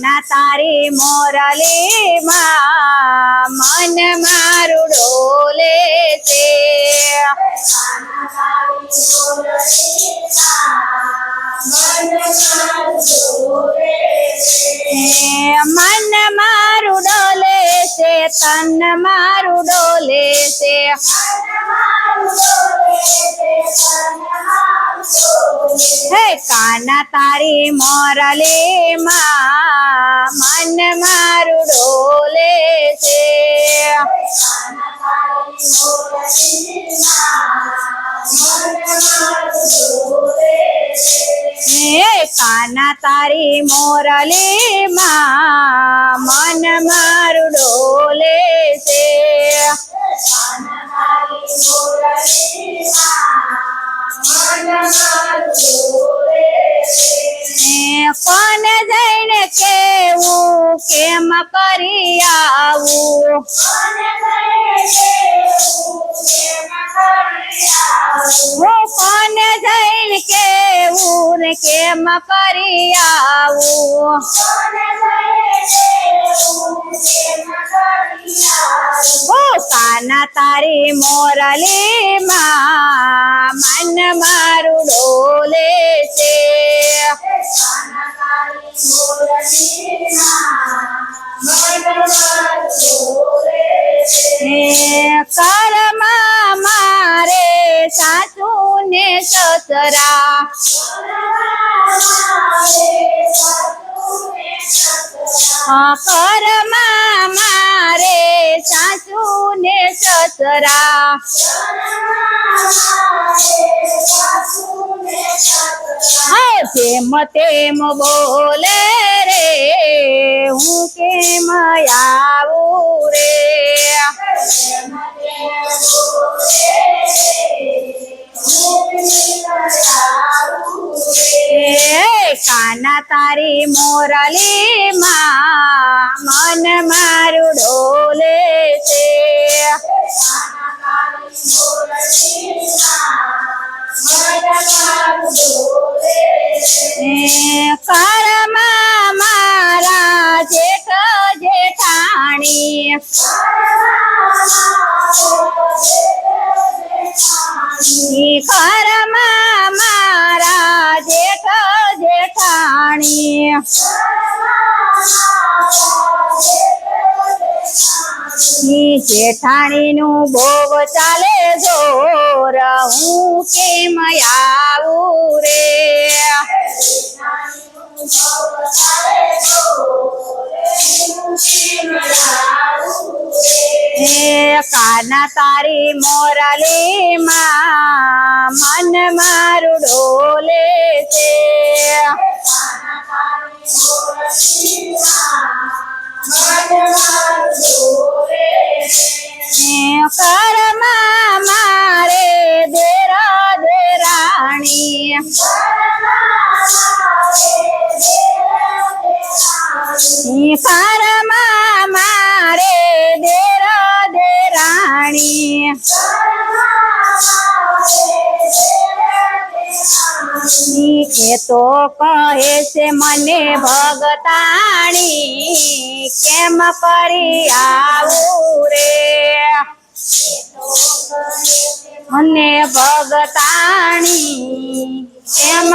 કાના તારી મોરલીમાં મન મારું ડોલે છે મન મારું ડોલે છે તન મારું ડોલે છે હે કાના તારી મોરલીમાં મન મારું ડોલે છે હે કાના તારી મોરલીમાં મન મારું ડોલે છે કોને જઈને કેવું કેમ કરી આવું કોને જઈને કેવું ને કેમ કરી આવું કાના તારી મોરલીમાં મન મારું ડોલે છે કરમાં મારે સાસુ ને સસરા કરમાં મારે સાસુ ને સસરા જેમ તેમ બોલે રે હું કેમ આવું રે કાના તારી મોરલીમાં મન મારું ડોલે છે કરમાં મારા જેઠ જેઠાણી કરમાં મારા જેઠ જેઠાણી જેઠાણી નું બોવ ચાલે જોર હું કેમ આવું રે કાના તારી મોરલીમાં મન મારું ડોલે છે કરમાં મારે દેરા દેરાણી કરમાં મારે દેરા દેરાણી એ તો કહે છે મને ભગતાણી કેમ કરી આવું રે મને ભગતાણી કેમ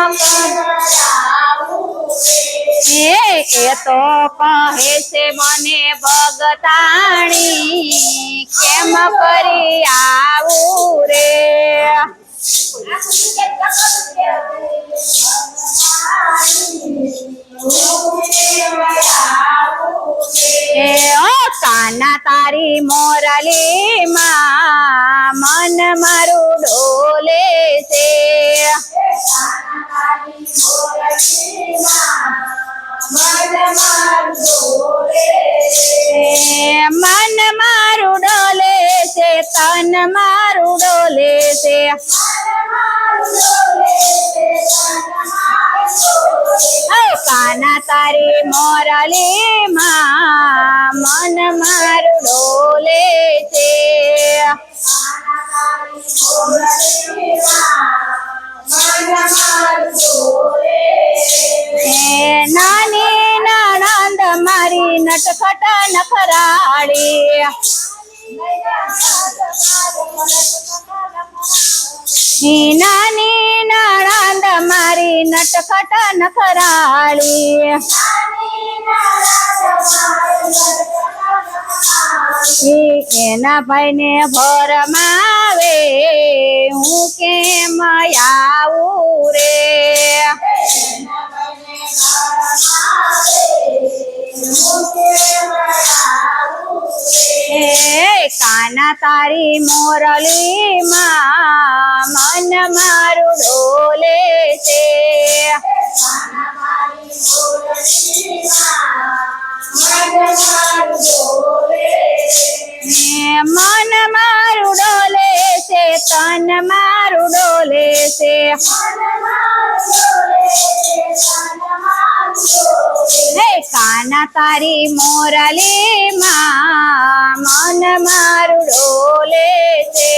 એ તો કહે છે મને ભગતાણી કેમ કરી આવું રે કાના તારી મોરલીમાં મન મારું ડોલે છે મન મારું ડોલે છે તન મારું ડોલે છે કાના તારી મોરલીમાં મન મારું ડોલે છે નાની નણંદ નટખટ નખરાળી નાની નણંદ મારી નટખટ નખરાળી એના ભાઈને ભરમાવે હું કેમ આવું રે કાના તારી મોરલીમાં મન મારું ડોલે છે મન મારું ડોલે છે તન મારું ડોલે છે હે કાના તારી મોરલીમાં મન મારું ડોલે છે